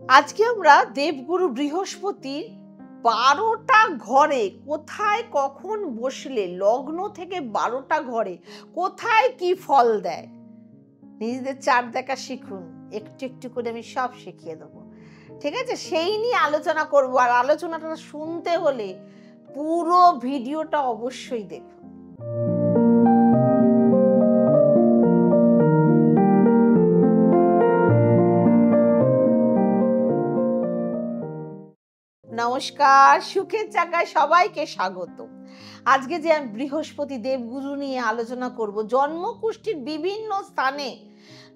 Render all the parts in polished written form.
আজকে আমরা দেবগুরু বৃহস্পতির 12টা ঘরে কোথায় কখন বসলে লগ্ন থেকে 12টা ঘরে কোথায় কি ফল দেয়, নিজেদের চার্ট দেখা শিখুন। একটু একটু করে আমি সব শিখিয়ে দেবো, ঠিক আছে? সেই নিয়ে আলোচনা করবো। আর আলোচনাটা শুনতে হলে পুরো ভিডিওটা অবশ্যই দেখুন। নমস্কার, সুখের চাকায় সবাইকে স্বাগত। আজকে যে আমি বৃহস্পতি দেবগুরু নিয়ে আলোচনা করব, জন্মকুষ্ঠির বিভিন্ন স্থানে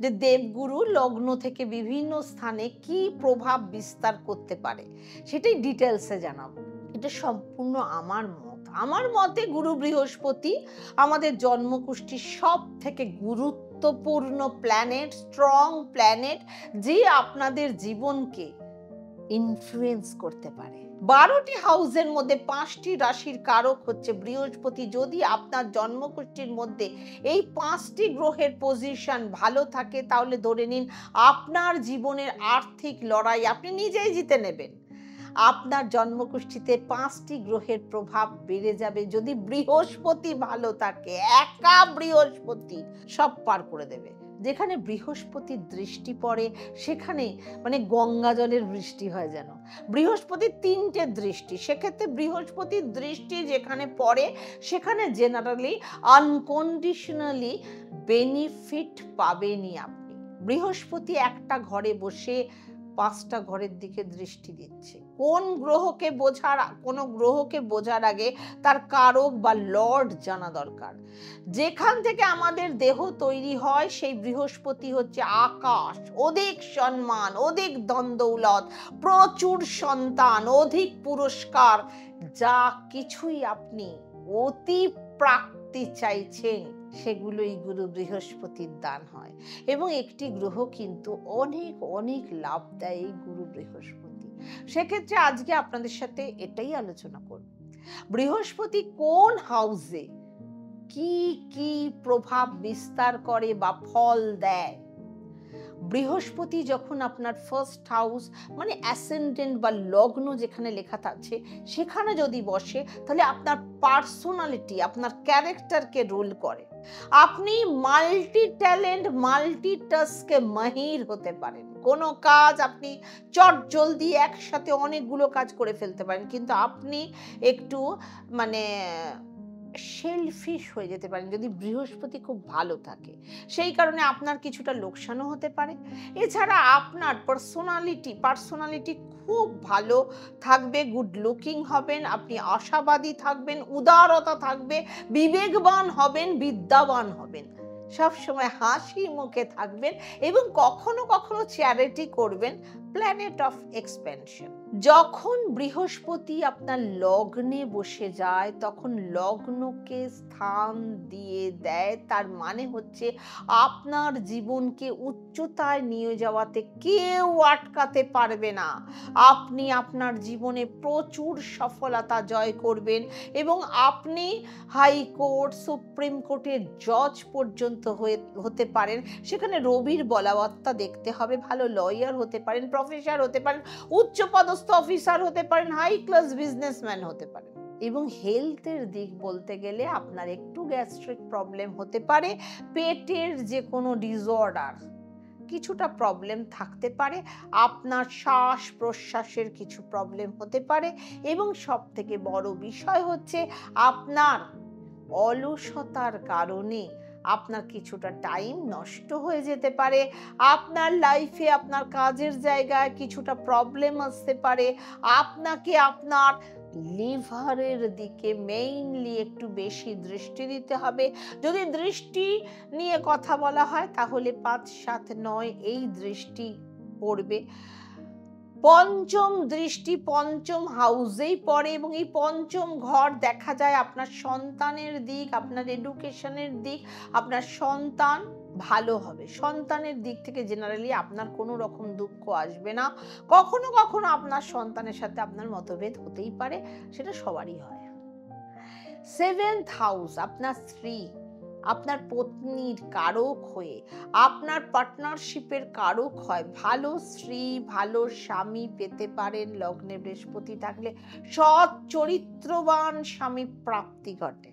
যে দেবগুরু লগ্ন থেকে বিভিন্ন স্থানে কি প্রভাব বিস্তার করতে পারে সেটাই ডিটেলসে জানাবো। এটা সম্পূর্ণ আমার মতে গুরু বৃহস্পতি আমাদের জন্মকুষ্ঠির সব থেকে গুরুত্বপূর্ণ প্ল্যানেট, স্ট্রং প্ল্যানেট, যে আপনাদের জীবনকে ইনফ্লুয়েন্স করতে পারে। 12টি হাউসের মধ্যে 5টি রাশির কারক হচ্ছে বৃহস্পতি। যদি আপনার জন্মকুষ্ঠির মধ্যে এই 5টি গ্রহের পজিশন ভালো থাকে তাহলে ধরে নিন আপনার জীবনের আর্থিক লড়াই আপনি নিজেই জিতে নেবেন। আপনার জন্মকুষ্ঠিতে 5টি গ্রহের প্রভাব বেড়ে যাবে। যদি বৃহস্পতি ভালো থাকে, একা বৃহস্পতি সব পার করে দেবে। যেখানে বৃহস্পতির দৃষ্টি পড়ে সেখানে মানে গঙ্গা জলের বৃষ্টি হয় যেন। বৃহস্পতির 3টে দৃষ্টি, সেক্ষেত্রে বৃহস্পতির দৃষ্টি যেখানে পড়ে সেখানে জেনারেলি আনকন্ডিশনালি বেনিফিট পাবেনই আপনি। বৃহস্পতি একটা ঘরে বসে 5টা ঘরের দিকে দৃষ্টি দিচ্ছে। কোন গ্রহকে বোঝার আগে তার কারক বা লর্ড জানা দরকার। যেখান থেকে আমাদের দেহ তৈরি হয় সেই বৃহস্পতি হচ্ছে আকাশ, অধিক সম্মান, অধিক ধনদৌলত, প্রচুর সন্তান, অধিক পুরস্কার, যা কিছুই আপনি অতি প্রাপ্তি চাইছেন সেগুলোই গুরু বৃহস্পতির দান হয়। এবং একটি গ্রহ কিন্তু অনেক অনেক লাভ দেয় এই গুরু বৃহস্পতি। সেক্ষেত্রে আজকে আপনাদের সাথে এটাই আলোচনা করব, বৃহস্পতি কোন হাউসে কি কি প্রভাব বিস্তার করে বা ফল দেয়। বৃহস্পতি যখন আপনার ফার্স্ট হাউস মানে অ্যাসেন্ডেন্ট বা লগ্ন যেখানে লেখা আছে সেখানে যদি বসে তাহলে আপনার পার্সোনালিটি, আপনার ক্যারেক্টারকে রোল করে। আপনি মাল্টি ট্যালেন্ট, মাল্টিটাস্কে মাহির হতে পারেন। কোনো কাজ আপনি চট জলদি একসাথে অনেকগুলো কাজ করে ফেলতে পারেন, কিন্তু আপনি একটু মানে সেলফিশ হয়ে যেতে পারেন যদি বৃহস্পতি খুব ভালো থাকে। সেই কারণে আপনার কিছুটা লোকসানও হতে পারে। এছাড়া আপনার পার্সোনালিটি খুব ভালো থাকবে, গুড লুকিং হবেন, আপনি আশাবাদী থাকবেন, উদারতা থাকবে, বিবেকবান হবেন, বিদ্যাবান হবেন, সবসময় হাসি মুখে থাকবেন এবং কখনো কখনো চ্যারিটি করবেন। Planet of expansion. যখন বৃহস্পতি আপনার লগ্নে বসে যায় তখন লগ্নকে স্থান দিয়ে দেয়, তার মানে হচ্ছে আপনার জীবনকে উচ্চতায় নিয়ে যাওয়াতে কেউ আটকাতে পারবে না। আপনি আপনার জীবনে প্রচুর সফলতা জয় করবেন এবং আপনি হাইকোর্ট, সুপ্রিম কোর্টের জজ পর্যন্ত হতে পারেন। সেখানে রবির বলাবত্তা দেখতে হবে। ভালো লয়ার হতে পারেন, প্রফেসর হতে পারেন, উচ্চপদস্থ অফিসার হতে পারেন, হাই ক্লাস বিজনেসম্যান হতে পারেন। এবং হেলথের দিক বলতে গেলে আপনার একটু গ্যাস্ট্রিক প্রবলেম হতে পারে, পেটের যে কোনো ডিসঅর্ডার কিছুটা প্রবলেম থাকতে পারে, আপনার শ্বাস প্রশ্বাসের কিছু প্রবলেম হতে পারে এবং সব থেকে বড় বিষয় হচ্ছে আপনার অলসতার কারণে আপনার কিছুটা টাইম নষ্ট হয়ে যেতে পারে। আপনার লাইফে, আপনার কাজের জায়গায় কিছুটা প্রবলেম আসতে পারে। আপনাকে আপনার লিভারের দিকে মেইনলি একটু বেশি দৃষ্টি দিতে হবে। যদি দৃষ্টি নিয়ে কথা বলা হয় তাহলে 5, 7, 9 এই দৃষ্টি পড়বে। পঞ্চম দৃষ্টি পঞ্চম হাউসেই পড়ে এবং এই পঞ্চম ঘর দেখা যায় আপনার সন্তানের দিক, আপনার এডুকেশনের দিক। আপনার সন্তান ভালো হবে, সন্তানের দিক থেকে জেনারেলি আপনার কোনো রকম দুঃখ আসবে না। কখনো কখনো আপনার সন্তানের সাথে আপনার মতভেদ হতেই পারে, সেটা সবারই হয়। 7th হাউস আপনার স্ত্রী, আপনার পত্নীর কারক হয়ে, আপনার পার্টনারশিপের কারক হয়। ভালো স্ত্রী, ভালো স্বামী পেতে পারেন লগ্নে বৃহস্পতি থাকলে। সৎ চরিত্রবান স্বামী প্রাপ্তি ঘটে।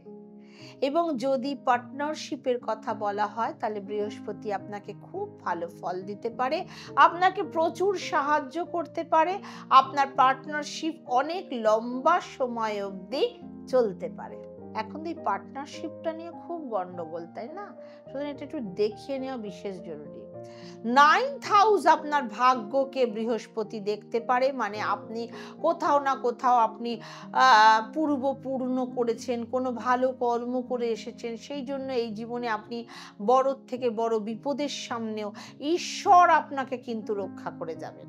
এবং যদি পার্টনারশিপের কথা বলা হয় তাহলে বৃহস্পতি আপনাকে খুব ভালো ফল দিতে পারে, আপনাকে প্রচুর সাহায্য করতে পারে, আপনার পার্টনারশিপ অনেক লম্বা সময় অবধি চলতে পারে। এখন এই পার্টনারশিপটা নিয়ে খুব গন্ডগোল, তাই না? সুতরাং এটা একটু দেখিয়ে নেওয়া বিশেষ জরুরি। 9th হাউস আপনার ভাগ্যকে বৃহস্পতি দেখতে পারে, মানে আপনি কোথাও না কোথাও আপনি পূর্ব পূর্ণ করেছেন, কোনো ভালো কর্ম করে এসেছেন, সেই জন্য এই জীবনে আপনি বড় থেকে বড় বিপদের সামনেও ঈশ্বর আপনাকে কিন্তু রক্ষা করে যাবেন।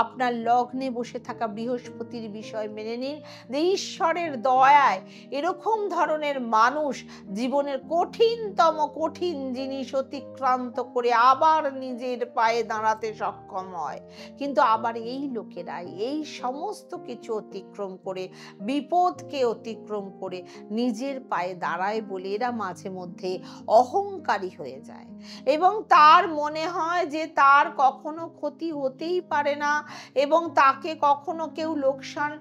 আপনার লগ্নে বসে থাকা বৃহস্পতির বিষয় মেনে নিন যে ঈশ্বরের দয়ায় এরকম ধরনের মানুষ জীবনের কঠিনতম কঠিন জিনিস অতিক্রান্ত করে আবার নিজের পায়ে দাঁড়াতে সক্ষম হয়। কিন্তু আবার এই লোকেরাই এই সমস্ত কিছু অতিক্রম করে, বিপদকে অতিক্রম করে নিজের পায়ে দাঁড়ায় বলে এরা মাঝে মধ্যে অহংকারী হয়ে যায় এবং তার মনে হয় যে তার কখনো ক্ষতি হতেই পারে না এবং তাকে কখনো কেউ লোকসান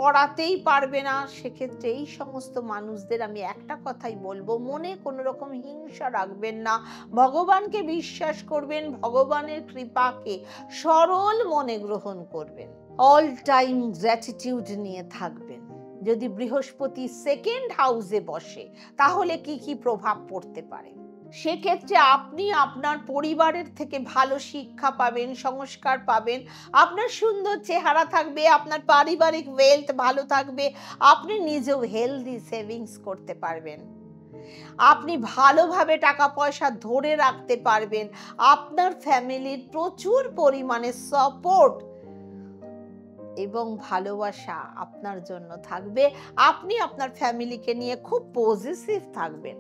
করাতেই পারবে না। সেক্ষেত্রে এই সমস্ত মানুষদের আমি একটা কথাই বলবো, মনে কোনো রকম হিংসা রাখবেন না, ভগবানকে বিশ্বাস করবেন, ভগবানের কৃপাকে সরল মনে গ্রহণ করবেন, অল টাইম গ্র্যাটিটিউড নিয়ে থাকবেন। যদি বৃহস্পতি 2nd হাউসে বসে তাহলে কি কি প্রভাব পড়তে পারে? সেক্ষেত্রে আপনি আপনার পরিবারের থেকে ভালো শিক্ষা পাবেন, সংস্কার পাবেন, আপনার সুন্দর চেহারা থাকবে, আপনার পারিবারিক ওয়েলথ ভালো থাকবে, আপনি নিজেও হেলদি সেভিংস করতে পারবেন, আপনি ভালোভাবে টাকা পয়সা ধরে রাখতে পারবেন, আপনার ফ্যামিলির প্রচুর পরিমাণে সাপোর্ট এবং ভালোবাসা আপনার জন্য থাকবে। আপনি আপনার ফ্যামিলিকে নিয়ে খুব পজিটিভ থাকবেন।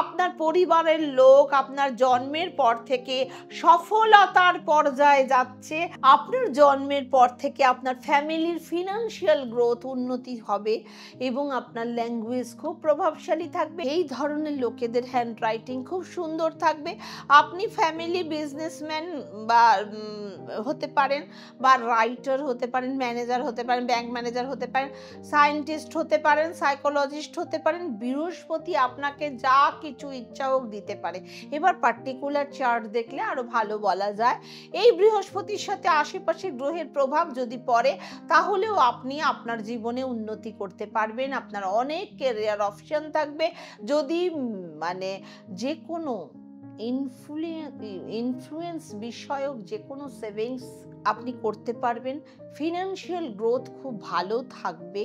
আপনার পরিবারের লোক আপনার জন্মের পর থেকে সফলতার পর্যায়ে যাচ্ছে। আপনার জন্মের পর থেকে আপনার ফ্যামিলির ফিনান্সিয়াল গ্রোথ উন্নতি হবে এবং আপনার ল্যাঙ্গুয়েজ খুব প্রভাবশালী থাকবে। এই ধরনের লোকেদের হ্যান্ডরাইটিং খুব সুন্দর থাকবে। আপনি ফ্যামিলি বিজনেসম্যান বা হতে পারেন, বা রাইটার হতে পারেন, ম্যানেজার হতে পারেন, ব্যাংক ম্যানেজার হতে পারেন, সায়েন্টিস্ট হতে পারেন, সাইকোলজিস্ট হতে পারেন। বৃহস্পতি আপনাকে যা কিছু ইচ্ছা হোক দিতে পারে। এবার পার্টিকুলার চার্ট দেখলে আরো ভালো বলা যায়। এই বৃহস্পতির সাথে আশেপাশে গ্রহের প্রভাব যদি পড়ে তাহলেও আপনি আপনার জীবনে উন্নতি করতে পারবেন, আপনার অনেক ক্যারিয়ার অপশন থাকবে। যদি যে কোনো ইনফ্লুয়েন্স বিষয়ক যে কোনো সেভিংস আপনি করতে পারবেন। ফিনান্সিয়াল গ্রোথ খুব ভালো থাকবে।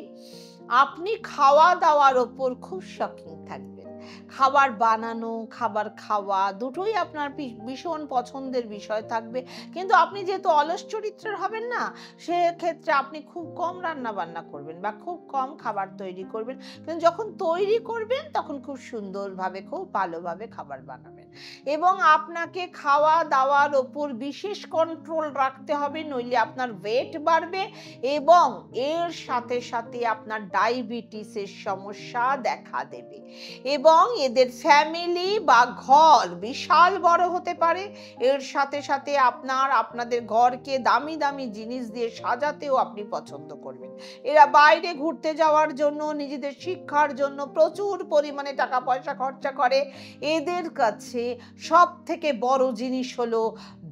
আপনি খাওয়া দাওয়ার ওপর খুব শখিং থাকবেন। খাবার বানানো, খাবার খাওয়া দুটোই আপনার ভীষণ পছন্দের বিষয় থাকবে। কিন্তু আপনি যেহেতু অলস চরিত্রের হবেন না, সেক্ষেত্রে আপনি খুব কম রান্না বান্না করবেন বা খুব কম খাবার তৈরি করবেন। কিন্তু যখন তৈরি করবেন তখন খুব সুন্দরভাবে, খুব ভালোভাবে খাবার বানাবেন। এবং আপনাকে খাওয়া দাওয়ার ওপর বিশেষ কন্ট্রোল রাখতে হবে, নইলে আপনার ওয়েট বাড়বে এবং এর সাথে সাথে আপনার ডায়াবেটিসের সমস্যা দেখা দেবে। এবং এদের ফ্যামিলি বা ঘর বিশাল বড় হতে পারে। এর সাথে সাথে আপনাদের ঘরকে দামি দামি জিনিস দিয়ে সাজাতেও আপনি পছন্দ করবেন। এরা বাইরে ঘুরতে যাওয়ার জন্য, নিজেদের শিক্ষার জন্য প্রচুর পরিমাণে টাকা পয়সা খরচা করে। এদের কাছে সব থেকে বড় জিনিস হলো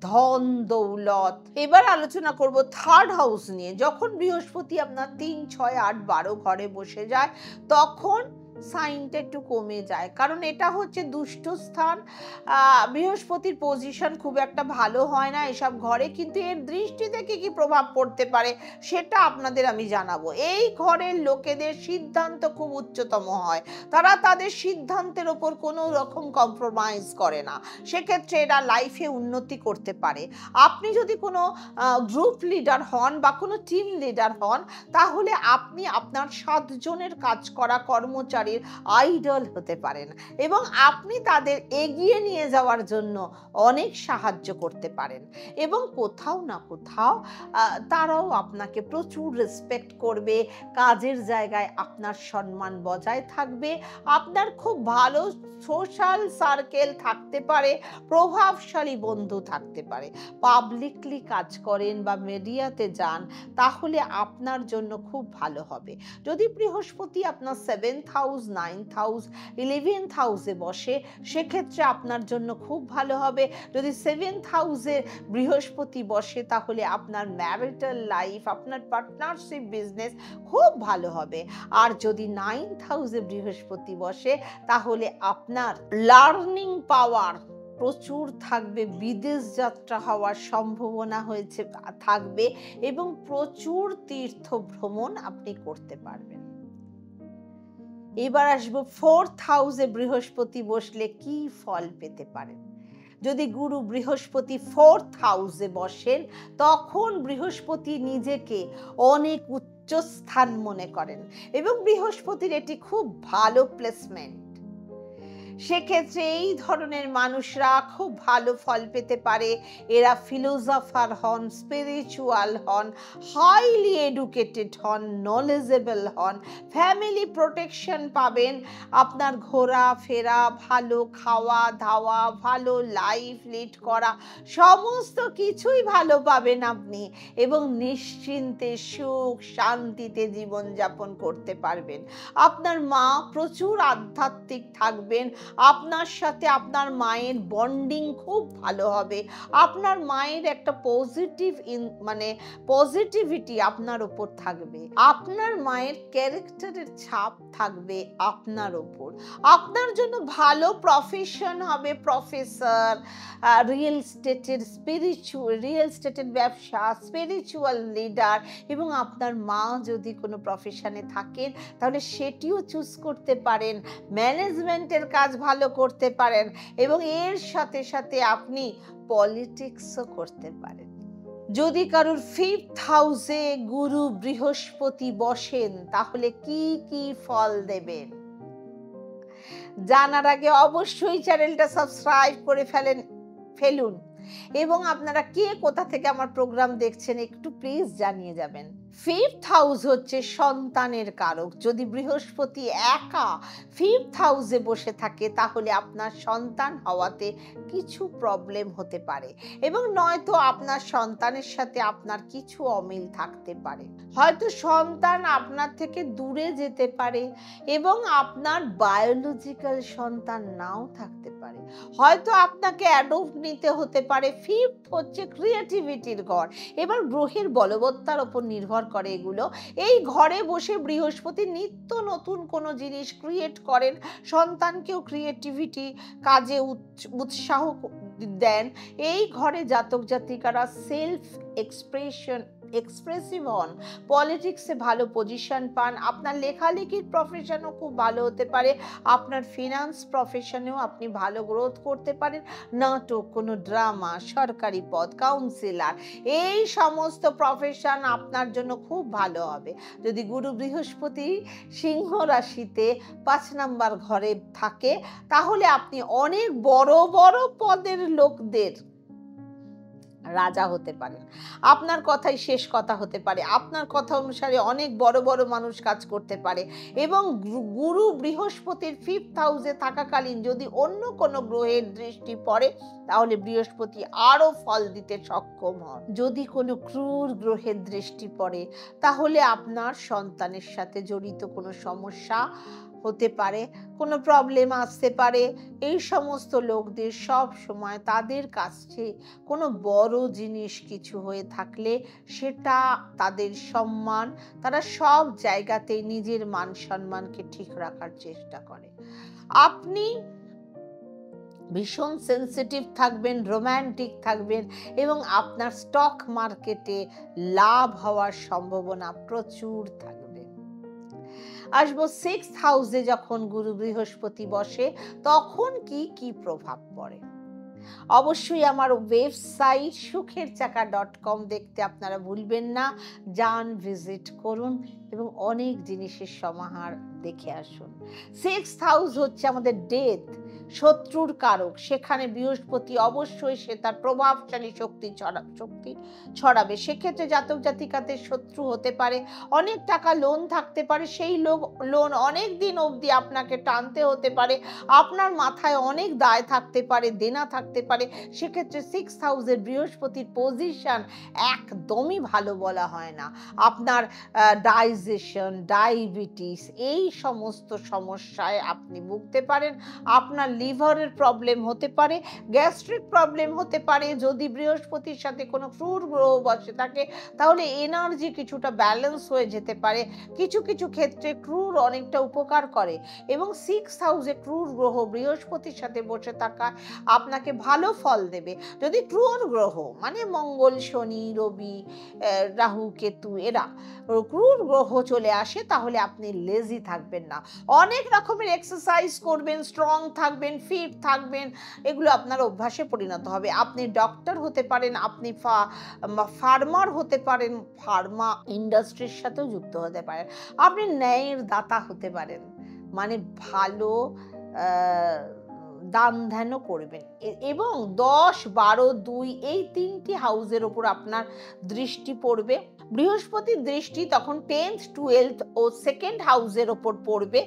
ধন দৌলত। এবার আলোচনা করব 3rd হাউস নিয়ে। যখন বৃহস্পতি আপনার 3, 6, 8, 12 ঘরে বসে যায় তখন সাইনটা একটু কমে যায়, কারণ এটা হচ্ছে দুষ্ট স্থান। বৃহস্পতির পজিশন খুব একটা ভালো হয় না এসব ঘরে, কিন্তু এর দৃষ্টি থেকে কি প্রভাব পড়তে পারে সেটা আপনাদের আমি জানাবো। এই ঘরের লোকেদের সিদ্ধান্ত খুব উচ্চতম হয়, তারা তাদের সিদ্ধান্তের ওপর কোনো রকম কম্প্রোমাইজ করে না। সেক্ষেত্রে এরা লাইফে উন্নতি করতে পারে। আপনি যদি কোনো গ্রুপ লিডার হন বা কোনো টিম লিডার হন, তাহলে আপনি আপনার 7 জনের কাজ করা কর্মচারী বাড়ির আইডল হতে পারেন এবং আপনি তাদের এগিয়ে নিয়ে যাওয়ার জন্য অনেক সাহায্য করতে পারেন এবং কোথাও না কোথাও তারাও আপনাকে প্রচুর রেসপেক্ট করবে। কাজের জায়গায় আপনার সম্মান বজায় থাকবে, আপনার খুব ভালো সোশ্যাল সার্কেল থাকতে পারে, প্রভাবশালী বন্ধু থাকতে পারে। পাবলিকলি কাজ করেন বা মিডিয়াতে যান তাহলে আপনার জন্য খুব ভালো হবে। যদি বৃহস্পতি আপনার 7th house, 9th house, 11th হাউসে বসে সেক্ষেত্রে আপনার জন্য খুব ভালো হবে। যদি 7th হাউসে বৃহস্পতি বসে তাহলে আপনার ম্যারিটাল লাইফ, আপনার পার্টনারশিপ বিজনেস খুব ভালো হবে। আর যদি 9th হাউসে বৃহস্পতি বসে তাহলে আপনার লার্নিং পাওয়ার প্রচুর থাকবে, বিদেশ যাত্রা হওয়ার সম্ভাবনা থাকবে এবং প্রচুর তীর্থ ভ্রমণ আপনি করতে পারবেন। এবার আসবো 4th হাউসে বৃহস্পতি বসলে কি ফল পেতে পারেন। যদি গুরু বৃহস্পতি 4th হাউসে বসেন তখন বৃহস্পতি নিজেকে অনেক উচ্চ স্থান মনে করেন এবং বৃহস্পতির এটি খুব ভালো প্লেসমেন্ট। সেক্ষেত্রে এই ধরনের মানুষরা খুব ভালো ফল পেতে পারে। এরা ফিলোসফার হন, স্পিরিচুয়াল হন, হাইলি এডুকেটেড হন, নলেজেবল হন, ফ্যামিলি প্রোটেকশন পাবেন, আপনার ঘোরাফেরা, ভালো খাওয়া দাওয়া, ভালো লাইফ লিড করা সমস্ত কিছুই ভালো পাবেন আপনি এবং নিশ্চিন্তে সুখ শান্তিতে জীবনযাপন করতে পারবেন। আপনার মা প্রচুর আধ্যাত্মিক থাকবেন, আপনার সাথে আপনার মায়ের বন্ডিং খুব ভালো হবে, আপনার মায়ের একটা পজিটিভিটি আপনার উপর থাকবে, আপনার মায়ের ক্যারেক্টারের ছাপ থাকবে আপনার উপর। আপনার জন্য ভালো প্রফেশন হবে, প্রফেসর, রিয়েল স্টেটের ব্যবসা, স্পিরিচুয়াল লিডার এবং আপনার মা যদি কোনো প্রফেশনে থাকেন তাহলে সেটিও চুজ করতে পারেন। ম্যানেজমেন্টের কাজ ভালো করতে পারেন এবং এর সাথে সাথে আপনি পলিটিক্সও করতে পারেন। যদি কারোর 5th হাউসে গুরু বৃহস্পতি বসেন তাহলে কি কি ফল দেবেন জানার আগে অবশ্যই চ্যানেলটা সাবস্ক্রাইব করে ফেলুন এবং আপনারা কে কোথা থেকে আমার প্রোগ্রাম দেখছেন একটু প্লিজ জানিয়ে যাবেন। 5th হাউস হচ্ছে সন্তানের কারক। যদি বৃহস্পতি একা 5th হাউসে বসে থাকে তাহলে আপনার সন্তান হওয়াতে কিছু প্রবলেম হতে পারে এবং নয়তো আপনার সন্তানের সাথে আপনার কিছু অমিল থাকতে পারে। হয়তো সন্তান আপনার থেকে দূরে যেতে পারে এবং আপনার বায়োলজিক্যাল সন্তান নাও থাকতে পারে। হয়তো আপনাকে অ্যাডপ্ট নিতে হতে পারে। 5th হচ্ছে ক্রিয়েটিভিটির ঘর। এবার গ্রহের বলবত্তার উপর নির্ভর করে এগুলো। এই ঘরে বসে বৃহস্পতি নিত্য নতুন কোনো জিনিস ক্রিয়েট করেন, সন্তানকেও ক্রিয়েটিভিটি কাজে উৎসাহ দেন। এই ঘরে জাতক জাতিকারা সেলফ এক্সপ্রেসিভ হন, পলিটিক্সে ভালো পজিশন পান, আপনার লেখালেখির প্রফেশনও খুব ভালো হতে পারে, আপনার ফিনান্স প্রফেশনেও আপনি ভালো গ্রোথ করতে পারেন, নাটক, কোনো ড্রামা, সরকারি পদ, কাউন্সিলর, এই সমস্ত প্রফেশন আপনার জন্য খুব ভালো হবে। যদি গুরু বৃহস্পতি সিংহ রাশিতে 5 নম্বর ঘরে থাকে তাহলে আপনি অনেক বড় বড় পদের লোকদের রাজা হতে পারেন। আপনার কথাই শেষ কথা হতে পারে, আপনার কথা অনুসারে অনেক বড় বড় মানুষ কাজ করতে পারে এবং গুরু বৃহস্পতির 5th হাউসে থাকাকালীন যদি অন্য কোনো গ্রহের দৃষ্টি পড়ে তাহলে বৃহস্পতি আরো ফল দিতে সক্ষম হন। যদি কোনো ক্রূর গ্রহের দৃষ্টি পড়ে তাহলে আপনার সন্তানের সাথে জড়িত কোনো সমস্যা হতে পারে, কোনো প্রবলেম আসতে পারে। এই সমস্ত লোকদের সব সময় তাদের কাছে কোনো বড় জিনিস কিছু হয়ে থাকলে সেটা তাদের সম্মান, তারা সব জায়গাতেই নিজের মান সম্মানকে ঠিক রাখার চেষ্টা করে। আপনি ভীষণ সেন্সিটিভ থাকবেন, রোম্যান্টিক থাকবেন এবং আপনার স্টক মার্কেটে লাভ হওয়ার সম্ভাবনা প্রচুর থাকবে। আসবো 6th হাউসে যখন গুরু বৃহস্পতি বসে তখন কি কি প্রভাব পড়ে। অবশ্যই আমার ওয়েবসাইট sukherchaka.com দেখতে আপনারা ভুলবেন না। যান, ভিজিট করুন এবং অনেক জিনিসের সমাহার দেখে আসুন। 6th হাউস হচ্ছে আমাদের ডেথ, শত্রুর কারক। সেখানে বৃহস্পতি অবশ্যই সে তার প্রভাবশালী শক্তি ছড়াবে। সেক্ষেত্রে জাতক জাতিকাদের শত্রু হতে পারে, অনেক টাকা লোন থাকতে পারে, সেই লোন অনেক দিন অবধি আপনাকে টানতে হতে পারে, আপনার মাথায় অনেক দায় থাকতে পারে, দেনা থাকতে পারে। সেক্ষেত্রে 6th হাউসের বৃহস্পতির পজিশন একদমই ভালো বলা হয় না। আপনার ডাইজেশন, ডায়াবেটিস এই সমস্ত সমস্যায় আপনি ভুগতে পারেন। আপনার লিভারের প্রবলেম হতে পারে, গ্যাস্ট্রিক প্রবলেম হতে পারে। যদি বৃহস্পতির সাথে কোনো ক্রুর গ্রহ বসে থাকে তাহলে এনার্জি কিছুটা ব্যালেন্স হয়ে যেতে পারে। কিছু কিছু ক্ষেত্রে ক্রুর অনেকটা উপকার করে এবং 6th হাউসে ক্রুর গ্রহ বৃহস্পতির সাথে বসে থাকা আপনাকে ভালো ফল দেবে। যদি ক্রুর গ্রহ মানে মঙ্গল, শনি, রবি, রাহু, কেতু এরা ক্রুর গ্রহ চলে আসে তাহলে আপনি লেজি থাকবেন না, অনেক রকমের এক্সারসাইজ করবেন, স্ট্রং থাকবেন, ফিট থাকবেন, এগুলো আপনার অভ্যাসে পরিণত হবে। আপনি ডক্টর হতে পারেন, আপনি ফার্মার হতে পারেন, ফার্মা ইন্ডাস্ট্রির সাথেও যুক্ত হতে পারেন, আপনি ন্যায়ের দাতা হতে পারেন, মানে ভালো দান ধ্যানও করবেন। এবং 10, 12, 2 এই 3টি হাউসের ওপর আপনার দৃষ্টি পড়বে। বৃহস্পতির দৃষ্টি তখন 10th, 12th ও 2nd হাউসের ওপর পড়বে।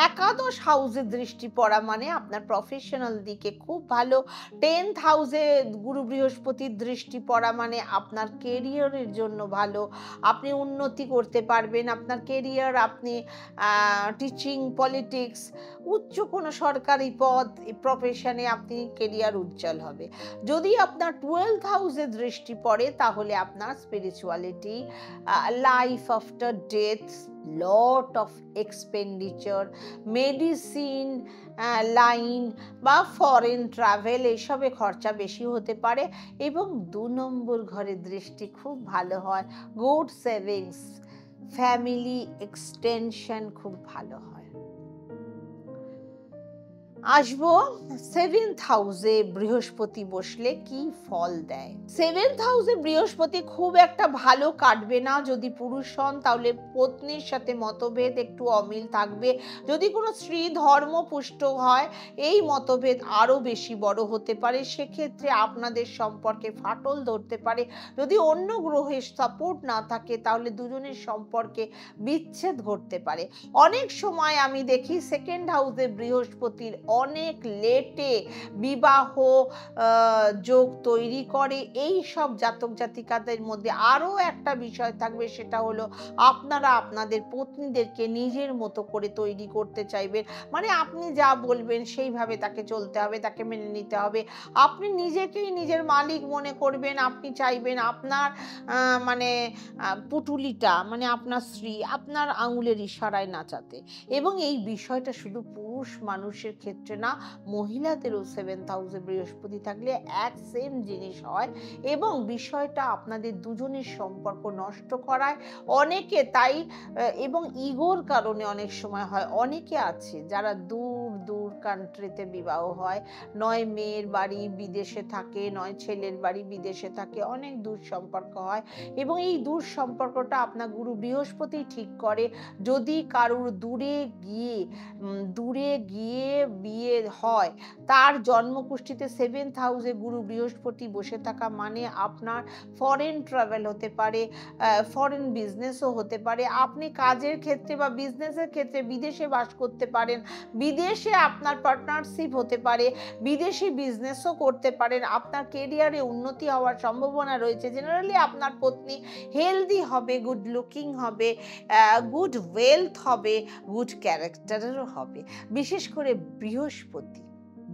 একাদশ হাউসে দৃষ্টি পড়া মানে আপনার প্রফেশনাল দিকে খুব ভালো। 10th হাউসে গুরু বৃহস্পতির দৃষ্টি পড়া মানে আপনার কেরিয়ারের জন্য ভালো, আপনি উন্নতি করতে পারবেন আপনার কেরিয়ার, আপনি টিচিং, পলিটিক্স, উচ্চ কোনো সরকারি পদ, প্রফেশনে আপনি কেরিয়ার উজ্জ্বল হবে। যদি আপনার 12th হাউসে দৃষ্টি পড়ে তাহলে আপনার spirituality, life after death, lot of expenditure, medicine line বা ফরেন ট্রাভেল এসবে খরচা বেশি হতে পারে। এবং 2 নম্বর ঘরে দৃষ্টি খুব ভালো হয়, গুড সেভিংস, ফ্যামিলি এক্সটেনশন খুব ভালো হয়। আসবো 7th হাউসে বৃহস্পতি বসলে কি ফল দেয়। 7th হাউসে বৃহস্পতি খুব একটা ভালো কাটবে না। যদি পুরুষ হন তাহলে পত্নীর সাথে মতভেদ, একটু অমিল থাকবে। যদি কোনো স্ত্রী ধর্ম পুষ্ট হয় এই মতভেদ আরো বেশি বড় হতে পারে, সেক্ষেত্রে আপনাদের সম্পর্কে ফাটল ধরতে পারে। যদি অন্য গ্রহের সাপোর্ট না থাকে তাহলে দুজনের সম্পর্কে বিচ্ছেদ ঘটতে পারে। অনেক সময় আমি দেখি 2nd হাউসে বৃহস্পতির অনেক লেটে বিবাহ যোগ তৈরি করে। এই সব জাতক জাতিকাদের মধ্যে আরো একটা বিষয় থাকবে, সেটা হলো আপনারা আপনাদের পত্নীদেরকে নিজের মতো করে তৈরি করতে চাইবেন। মানে আপনি যা বলবেন সেইভাবে তাকে চলতে হবে, তাকে মেনে নিতে হবে। আপনি নিজেকেই নিজের মালিক মনে করবেন, আপনি চাইবেন আপনার মানে পুটুলিটা মানে আপনার স্ত্রী আপনার আঙুলের ইশারায় নাচাতে। এবং এই বিষয়টা শুধু পুরুষ মানুষের ক্ষেত্রে না, মহিলাদেরও 7th হাউসে বৃহস্পতি থাকলে এক সেম জিনিস হয় এবং বিষয়টা আপনাদের দুজনের সম্পর্ক নষ্ট করায় অনেকে। তাই এবং ইগোর কারণে অনেক সময় হয়। অনেকে আছে যারা দূর দূর কান্ট্রিতে বিবাহ হয়, নয় মেয়ের বাড়ি বিদেশে থাকে, নয় ছেলের বাড়ি বিদেশে থাকে, অনেক দূর সম্পর্ক হয় এবং এই দূর সম্পর্কটা আপনার গুরু বৃহস্পতি ঠিক করে। যদি কারুর দূরে গিয়ে বিয়ে হয়, তার জন্মকুষ্ঠিতে 7th হাউসে গুরু বৃহস্পতি বসে থাকা মানে আপনার ফরেন ট্রাভেল হতে পারে, ফরেন বিজনেসও হতে পারে। আপনি কাজের ক্ষেত্রে বা বিজনেসের ক্ষেত্রে বিদেশে বাস করতে পারেন, বিদেশে আপনার পার্টনারশিপ হতে পারে, বিদেশি বিজনেসও করতে পারেন। আপনার কেরিয়ারে উন্নতি হওয়ার সম্ভাবনা রয়েছে। জেনারেলি আপনার পত্নী হেলদি হবে, গুড লুকিং হবে, গুড ওয়েলথ হবে, গুড ক্যারেক্টারেরও হবে। বিশেষ করে বৃহস্পতি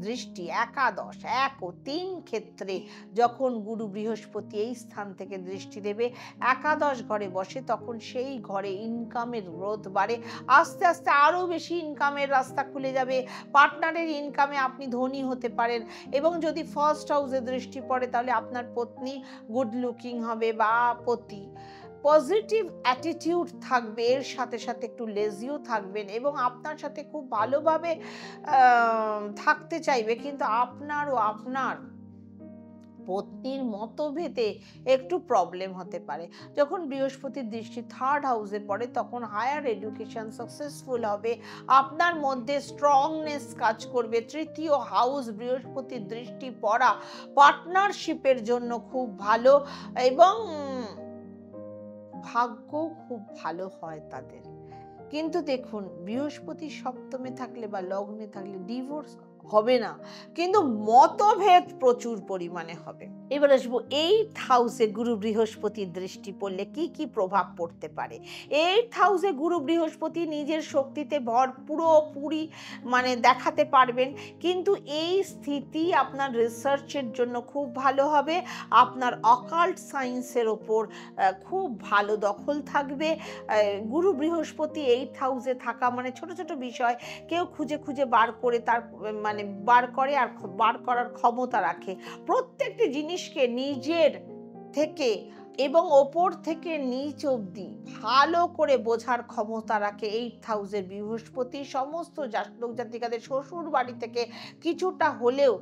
দৃষ্টি একাদশ, 1 ও 3 ক্ষেত্রে যখন গুরু বৃহস্পতি এই স্থান থেকে দৃষ্টি দেবে, একাদশ ঘরে বসে, তখন সেই ঘরে ইনকামের গ্রোথ বাড়ে। আস্তে আস্তে আরো বেশি ইনকামের রাস্তা খুলে যাবে। পার্টনারের ইনকামে আপনি ধনী হতে পারেন। এবং যদি 1st হাউসে দৃষ্টি পড়ে তাহলে আপনার পত্নী গুড লুকিং হবে বা পতি পজিটিভ অ্যাটিটিউড থাকবে, এর সাথে সাথে একটু লেজিও থাকবেন এবং আপনার সাথে খুব ভালোভাবে থাকতে চাইবে। কিন্তু আপনার পত্নীর মতভেদে একটু প্রবলেম হতে পারে। যখন বৃহস্পতির দৃষ্টি থার্ড হাউসে পড়ে তখন হায়ার এডুকেশন সাকসেসফুল হবে, আপনার মধ্যে স্ট্রংনেস কাজ করবে। তৃতীয় হাউস বৃহস্পতির দৃষ্টি পড়া পার্টনারশিপের জন্য খুব ভালো, এবং ভাগ্য খুব ভালো হয় তাদের। কিন্তু দেখুন, বৃহস্পতি সপ্তমে থাকলে বা লগ্নে থাকলে ডিভোর্স হবে না, কিন্তু মতভেদ প্রচুর পরিমাণে হবে। এবার আসবো এইট হাউসে গুরু বৃহস্পতির দৃষ্টি পড়লে কি কি প্রভাব পড়তে পারে। এইট হাউসে গুরু বৃহস্পতি নিজের শক্তিতে পুরোপুরি দেখাতে পারবেন, কিন্তু এই স্থিতি আপনার রিসার্চের জন্য খুব ভালো হবে। আপনার অকাল্ট সায়েন্সের ওপর খুব ভালো দখল থাকবে। গুরু বৃহস্পতি এইট হাউসে থাকা ছোট ছোট বিষয় কেউ খুঁজে খুঁজে বার করে তার বার করে আর বার করার ক্ষমতা রাখে। প্রত্যেকটি জিনিসকে নিজের থেকে এবং ওপর থেকে নিচ অবধি ভালো করে বোঝার ক্ষমতা রাখে এইট হাউসের বৃহস্পতি। সমস্ত জাতক জাতিকাদের শ্বশুর বাড়ি থেকে কিছুটা হলেও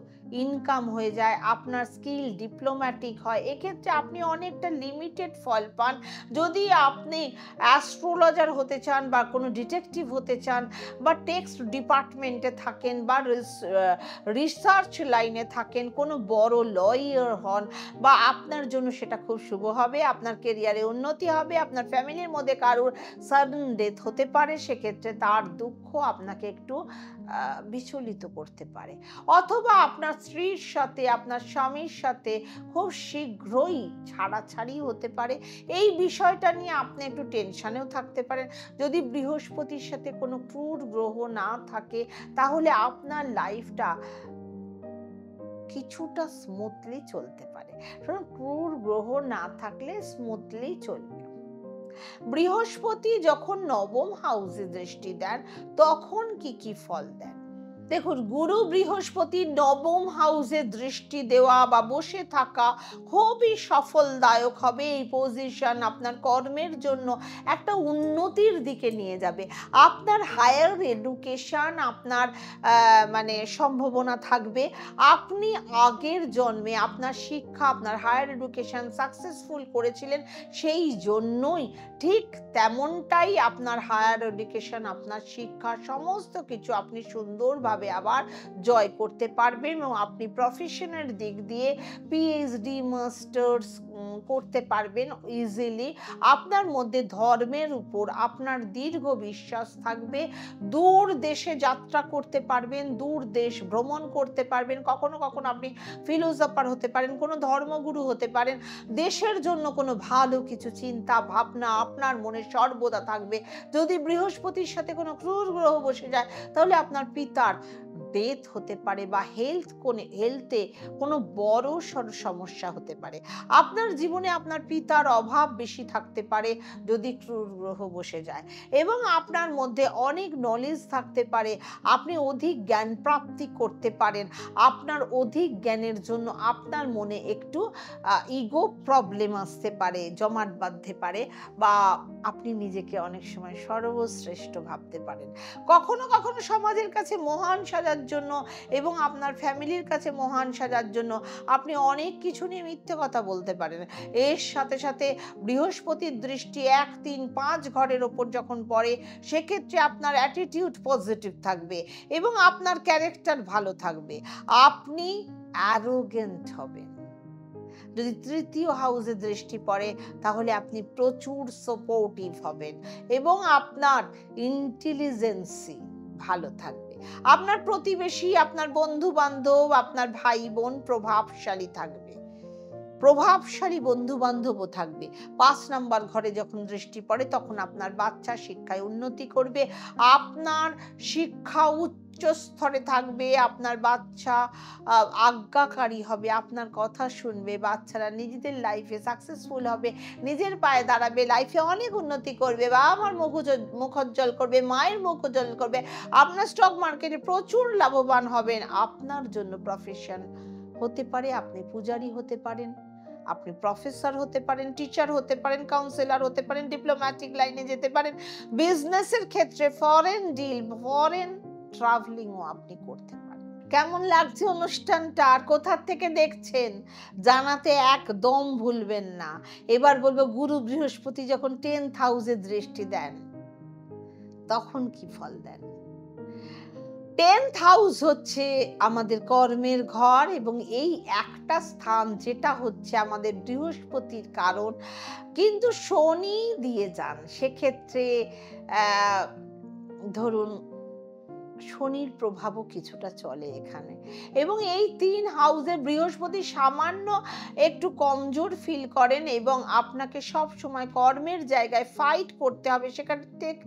ইনকাম হয়ে যায়, আপনার স্কিল ডিপ্লোম্যাটিক হয়, এক্ষেত্রে আপনি অনেকটা লিমিটেড ফল পান। যদি আপনি অ্যাস্ট্রোলজার হতে চান বা কোনো ডিটেকটিভ হতে চান বা টেক্সট ডিপার্টমেন্টে থাকেন বা রিসার্চ লাইনে থাকেন, কোনো বড় লয়ার হন, বা আপনার জন্য সেটা খুব শুভ হবে। আপনার কেরিয়ারে উন্নতি হবে। আপনার ফ্যামিলির মধ্যে কারোর সাডেন ডেথ হতে পারে, সেক্ষেত্রে তার দুঃখ আপনাকে একটু বিচলিত করতে পারে। অথবা আপনার স্ত্রীর সাথে, আপনার স্বামীর সাথে খুব শীঘ্রই ছাড়াছাড়ি হতে পারে। এই বিষয়টা নিয়ে আপনি একটু টেনশনেও থাকতে পারেন। যদি বৃহস্পতির সাথে কোনো ক্রূর গ্রহ না থাকে তাহলে আপনার লাইফটা কিছুটা স্মুথলি চলতে পারে। ক্রূর গ্রহ না থাকলে স্মুথলি চলবে। বৃহস্পতি যখন নবম হাউসে দৃষ্টি দেন তখন কি কি ফল দেন? দেখুন, গুরু বৃহস্পতি নবম হাউসে দৃষ্টি দেওয়া বা বসে থাকা খুবই সফলদায়ক হবে। এই পজিশন আপনার কর্মের জন্য একটা উন্নতির দিকে নিয়ে যাবে। আপনার হায়ার এডুকেশন আপনার সম্ভাবনা থাকবে। আপনি আগের জন্মে আপনার শিক্ষা, আপনার হায়ার এডুকেশন সাকসেসফুল করেছিলেন, সেই জন্যই ঠিক তেমনটাই আপনার হায়ার এডুকেশন, আপনার শিক্ষা, সমস্ত কিছু আপনি সুন্দরভাবে আবার জয় করতে পারবেন, এবং আপনি প্রফেশনের দিক দিয়ে পিএইচডি মাস্টার্স করতে পারবেন ইজিলি। আপনার মধ্যে ধর্মের উপর আপনার দীর্ঘ বিশ্বাস থাকবে। দূর দেশে যাত্রা করতে পারবেন, দূর দেশ ভ্রমণ করতে পারবেন। কখনো কখনো আপনি ফিলোসফার হতে পারেন, কোনো ধর্মগুরু হতে পারেন। দেশের জন্য কোনো ভালো কিছু চিন্তা ভাবনা আপনার মনে সর্বদা থাকবে। যদি বৃহস্পতির সাথে কোনো ক্রূর গ্রহ বসে যায় তাহলে আপনার পিতার ডেথ হতে পারে বা হেলথে কোনো বড় সড় সমস্যা হতে পারে। আপনার জীবনে আপনার পিতার অভাব বেশি থাকতে পারে যদি ক্রূর গ্রহ বসে যায়, এবং আপনার মধ্যে অনেক নলেজ থাকতে পারে। আপনি অধিক জ্ঞান প্রাপ্তি করতে পারেন। আপনার অধিক জ্ঞানের জন্য আপনার মনে একটু ইগো প্রবলেম আসতে পারে, জমাট বাঁধতে পারে, বা আপনি নিজেকে অনেক সময় সর্বশ্রেষ্ঠ ভাবতে পারেন। কখনো কখনো সমাজের কাছে মহান সাজার জন্য এবং আপনার ফ্যামিলির কাছে মহান সাজার জন্য আপনি অনেক কিছু নিয়ে মিথ্যে কথা বলতে পারেন। এর সাথে সাথে বৃহস্পতির দৃষ্টি 1, 3, 5 ঘরের ওপর যখন পড়ে, সেক্ষেত্রে আপনার অ্যাটিটিউড পজিটিভ থাকবে এবং আপনার ক্যারেক্টার ভালো থাকবে। আপনি অ্যারোগেন্ট হবেন। যদি তৃতীয় হাউসে দৃষ্টি পড়ে তাহলে আপনি প্রচুর সাপোর্টিভ হবেন এবং আপনার ইন্টেলিজেন্সি ভালো থাকবে। আপনার প্রতিবেশী, আপনার বন্ধু বান্ধব, আপনার ভাই বোন প্রভাবশালী থাকবে, প্রভাবশালী বন্ধু বান্ধবও থাকবে। 5 নম্বর ঘরে যখন দৃষ্টি পড়ে তখন আপনার বাচ্চা শিক্ষায় উন্নতি করবে, আপনার শিক্ষা উচ্চ স্তরে থাকবে, আপনার বাচ্চা আজ্ঞাকারী হবে, আপনার কথা শুনবে, বাচ্চারা নিজেদের লাইফে সাকসেসফুল হবে, নিজের পায়ে দাঁড়াবে, লাইফে অনেক উন্নতি করবে, বা আমার মুখ উজ্জ্বল করবে, মায়ের মুখ উজ্জ্বল করবে, আপনার স্টক মার্কেটে প্রচুর লাভবান হবেন। আপনার জন্য প্রফেশন হতে পারে, আপনি পূজারি হতে পারেন, আপনি প্রফেসর হতে পারেন, টিচার হতে পারেন, কাউন্সিলর হতে পারেন, ডিপ্লোম্যাটিক লাইনে যেতে পারেন, বিজনেসের ক্ষেত্রে ফরেন ডিল, ফরেন ট্রাভেলিংও আপনি করতে পারেন। কেমন লাগছে অনুষ্ঠানটা, আর কোথা থেকে দেখছেন জানাতে একদম ভুলবেন না। এবার বলবো, গুরু বৃহস্পতি যখন 10th হাউসে দৃষ্টি দেন তখন কি ফল দেন। 10th হাউস হচ্ছে আমাদের কর্মের ঘর, এবং এই একটা স্থান যেটা হচ্ছে আমাদের বৃহস্পতির কারণ, কিন্তু শনি দিয়ে যান। সেক্ষেত্রে ধরুন শনির প্রভাবও কিছুটা চলে এখানে, এবং এই 3 হাউসে বৃহস্পতি সামান্য একটু কমজোর ফিল করেন, এবং আপনাকে সব সময় কর্মের জায়গায় ফাইট করতে হবে। সেখানে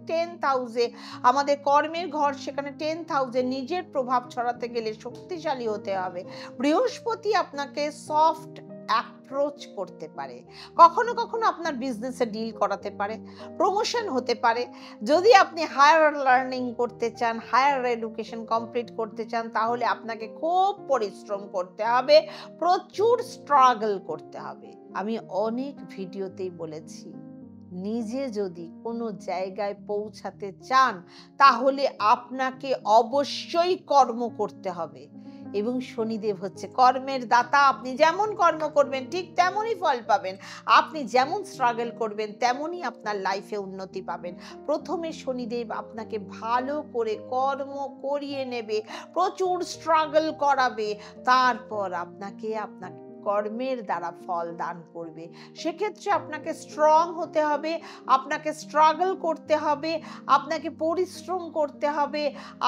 10th হাউসে আমাদের কর্মের ঘর, সেখানে 10th হাউসে নিজের প্রভাব ছড়াতে গেলে শক্তিশালী হতে হবে। বৃহস্পতি আপনাকে সফট অ্যাপ্রোচ করতে পারে, কখনো কখনো আপনার বিজনেসে ডিল করাতে পারে, প্রমোশন হতে পারে। যদি আপনি হায়ার লার্নিং করতে চান, হায়ার এডুকেশন কমপ্লিট করতে চান, তাহলে আপনাকে খুব পরিশ্রম করতে হবে, প্রচুর স্ট্রাগল করতে হবে। আমি অনেক ভিডিওতেই বলেছি, নিজে যদি কোনো জায়গায় পৌঁছাতে চান তাহলে আপনাকে অবশ্যই কর্ম করতে হবে, এবং শনিদেব হচ্ছে কর্মের দাতা। আপনি যেমন কর্ম করবেন ঠিক তেমনই ফল পাবেন, আপনি যেমন স্ট্রাগল করবেন তেমনই আপনার লাইফে উন্নতি পাবেন। প্রথমে শনিদেব আপনাকে ভালো করে কর্ম করিয়ে নেবে, প্রচুর স্ট্রাগল করাবে, তারপর আপনাকে আপনার কর্মের দ্বারা ফল দান করবে। সেক্ষেত্রে আপনাকে স্ট্রং হতে হবে, আপনাকে স্ট্রাগল করতে হবে, আপনাকে পরিশ্রম করতে হবে,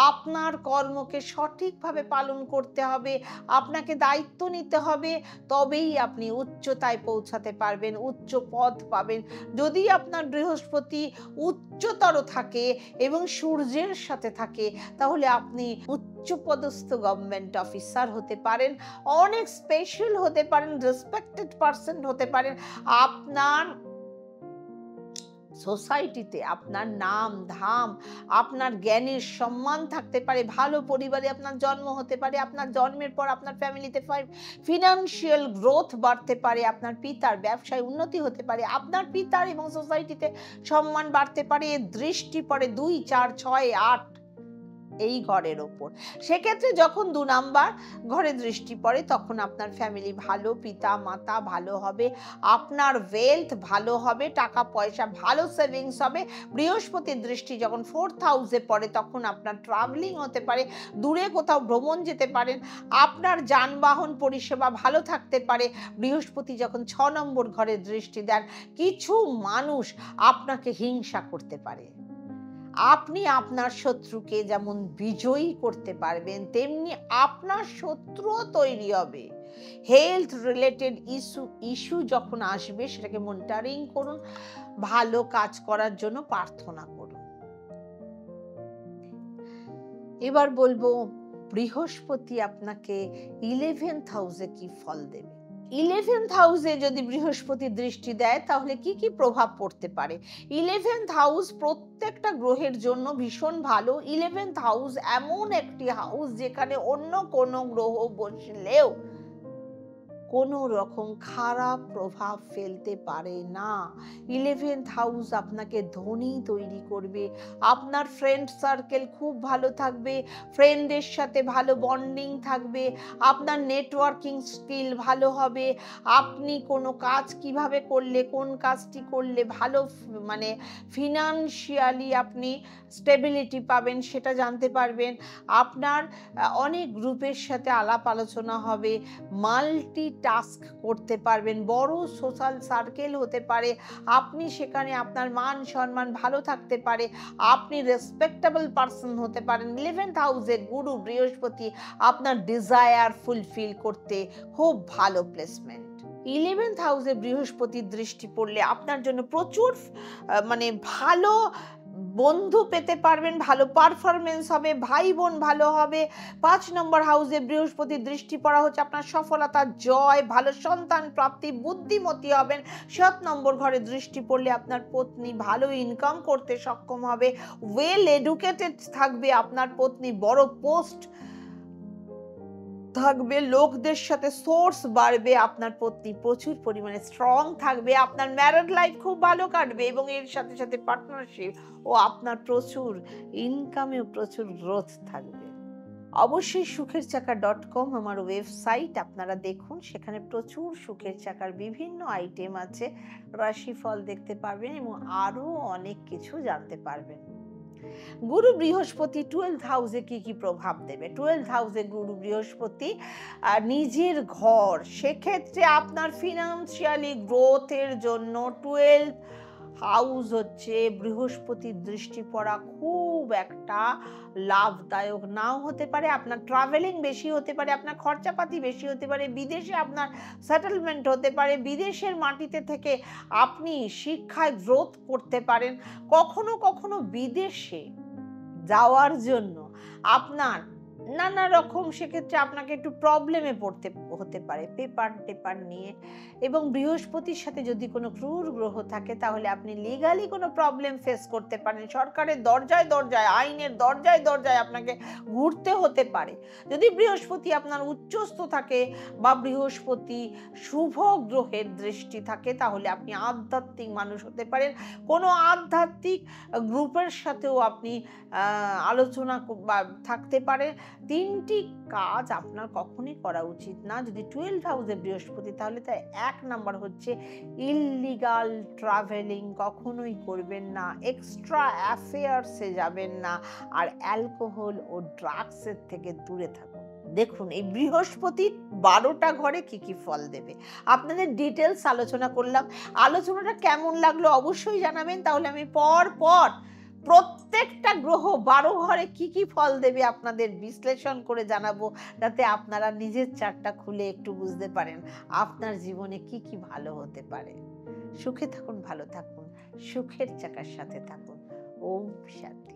আপনার কর্মকে সঠিকভাবে পালন করতে হবে, আপনাকে দায়িত্ব নিতে হবে, তবেই আপনি উচ্চতায় পৌঁছাতে পারবেন, উচ্চ পদ পাবেন। যদি আপনার বৃহস্পতি উচ্চতর থাকে এবং সূর্যের সাথে থাকে, তাহলে আপনি উচ্চপদস্থ গভর্নমেন্ট অফিসার হতে পারেন, অনেক স্পেশাল হতে পারেন, রেসপেক্টেড পারসন হতে পারেন। আপনার সোসাইটিতে আপনার নাম ধাম, আপনার জ্ঞানের সম্মান থাকতে পারে, ভালো পরিবারে আপনার জন্ম হতে পারে, আপনার জন্মের পর আপনার ফ্যামিলিতে ফিনান্সিয়াল গ্রোথ বাড়তে পারে, আপনার পিতার ব্যবসায় উন্নতি হতে পারে, আপনার পিতার এবং সোসাইটিতে সম্মান বাড়তে পারে। দৃষ্টি পড়ে 2, 4, 6, 8 এই ঘরের ওপর। সেক্ষেত্রে যখন 2 নাম্বার ঘরে দৃষ্টি পড়ে তখন আপনার ফ্যামিলি ভালো, পিতা মাতা ভালো হবে, আপনার ওয়েলথ ভালো হবে, টাকা পয়সা ভালো সেভিংস হবে। বৃহস্পতির দৃষ্টি যখন 4th হাউসে পড়ে তখন আপনার ট্রাভেলিং হতে পারে, দূরে কোথাও ভ্রমণ যেতে পারেন, আপনার যানবাহন পরিষেবা ভালো থাকতে পারে। বৃহস্পতি যখন 6 নম্বর ঘরে দৃষ্টি দেন, কিছু মানুষ আপনাকে হিংসা করতে পারে। আপনি আপনার শত্রুকে যেমন বিজয়ী করতে পারবেন, তেমনি আপনার শত্রুও তৈরি হবে। হেলথ রিলেটেড ইস্যু যখন আসবে সেটাকে মনিটরিং করুন, ভালো কাজ করার জন্য প্রার্থনা করুন। এবার বলবো বৃহস্পতি আপনাকে 11th হাউসে কি ফল দেবে। 11th হাউসে যদি বৃহস্পতি দৃষ্টি দেয় তাহলে কি কি প্রভাব পড়তে পারে। 11th হাউস প্রত্যেকটা গ্রহের জন্য ভীষণ ভালো। 11th হাউস এমন একটি হাউস যেখানে অন্য কোনো গ্রহ বসলেও কোনো রকম খারাপ প্রভাব ফেলতে পারে না। 11th হাউস আপনাকে ধনী তৈরি করবে, আপনার ফ্রেন্ড সার্কেল খুব ভালো থাকবে, ফ্রেন্ডের সাথে ভালো বন্ডিং থাকবে, আপনার নেটওয়ার্কিং স্কিল ভালো হবে, আপনি কোনো কাজ কিভাবে করলে, কোন কাজটি করলে ভালো মানে ফিনান্সিয়ালি আপনি স্টেবিলিটি পাবেন সেটা জানতে পারবেন। আপনার অনেক গ্রুপের সাথে আলাপ আলোচনা হবে, মাল্টি টাস্ক করতে পারবেন, বড় সোশ্যাল সার্কেল হতে পারে, আপনি সেখানে আপনার মান সম্মান ভালো থাকতে পারে, আপনি রেসপেক্টেবল পারসন হতে পারেন। 11th হাউসের গুরু বৃহস্পতি আপনার ডিজায়ার ফুলফিল করতে খুব ভালো প্লেসমেন্ট। 11th হাউসে বৃহস্পতির দৃষ্টি পড়লে আপনার জন্য প্রচুর ভালো বন্ধু পেতে পারবেন, ভালো পারফরমেন্স হবে, ভাই বোন ভালো হবে। 5 নম্বর হাউসে বৃহস্পতির দৃষ্টি পড়া হচ্ছে আপনার সফলতা, জয়, ভালো সন্তান প্রাপ্তি, বুদ্ধিমতী হবেন। 7 নম্বর ঘরে দৃষ্টি পড়লে আপনার পত্নী ভালো ইনকাম করতে সক্ষম হবে, ওয়েল এডুকেটেড থাকবে আপনার পত্নী, বড় পোস্ট থাকবে, লোকদের সাথে সোর্স বাড়বে, আপনার পত্নী প্রচুর পরিমাণে স্ট্রং থাকবে, আপনার ম্যারিড লাইফ খুব ভালো কাটবে, এবং এর সাথে সাথে পার্টনারশিপ ও আপনার প্রচুর ইনকামেও প্রচুর গ্রোথ থাকবে। অবশ্যই sukhera.com আমার ওয়েবসাইট, আপনারা দেখুন, সেখানে প্রচুর সুখের চাকার বিভিন্ন আইটেম আছে, রাশিফল দেখতে পারবেন এবং আরো অনেক কিছু জানতে পারবেন। গুরু বৃহস্পতি 12th হাউসে কি কি প্রভাব দেবে? 12th হাউসে গুরু বৃহস্পতি নিজের ঘর, সেক্ষেত্রে আপনার ফিনান্সিয়ালি গ্রোথের জন্য 12th হাউস হচ্ছে বৃহস্পতির দৃষ্টি পড়া খুব একটা লাভদায়ক নাও হতে পারে। আপনার ট্রাভেলিং বেশি হতে পারে, আপনার খরচাপাতি বেশি হতে পারে, বিদেশে আপনার সেটেলমেন্ট হতে পারে, বিদেশের মাটিতে থেকে আপনি শিক্ষায় গ্রোথ করতে পারেন। কখনো কখনো বিদেশে যাওয়ার জন্য আপনার নানা রকম, সেক্ষেত্রে আপনাকে একটু প্রবলেমে পড়তে হতে পারে পেপার নিয়ে। এবং বৃহস্পতির সাথে যদি কোনো ক্রূর গ্রহ থাকে তাহলে আপনি লিগালি কোনো প্রবলেম ফেস করতে পারেন, সরকারের দরজায় দরজায়, আইনের দরজায় দরজায় আপনাকে ঘুরতে হতে পারে। যদি বৃহস্পতি আপনার উচ্চস্থ থাকে বা বৃহস্পতি শুভ গ্রহের দৃষ্টি থাকে তাহলে আপনি আধ্যাত্মিক মানুষ হতে পারেন। কোনো আধ্যাত্মিক গ্রুপের সাথেও আপনি আলোচনা বা থাকতে পারে। তিনটি কাজ আপনার কখনই করা উচিত না যদি 12th হাউসে বৃহস্পতি, তাহলে তাই 1 নাম্বার হচ্ছে ইললিগাল ট্রাভেলিং কখনোই করবেন না, এক্সট্রা অ্যাফেয়ার্সে যাবেন না, আর অ্যালকোহল ও ড্রাগসের থেকে দূরে থাকুন। দেখুন, এই বৃহস্পতি 12টা ঘরে কি কি ফল দেবে আপনাদের ডিটেলস আলোচনা করলাম। আলোচনাটা কেমন লাগলো অবশ্যই জানাবেন, তাহলে আমি পর প্রত্যেকটা গ্রহ 12 ঘরে কি কি ফল দেবে আপনাদের বিশ্লেষণ করে জানাবো, যাতে আপনারা নিজের চার্টটা খুলে একটু বুঝতে পারেন আপনার জীবনে কি কি ভালো হতে পারে। সুখে থাকুন, ভালো থাকুন, সুখের চাকার সাথে থাকুন। ওম শান্তি।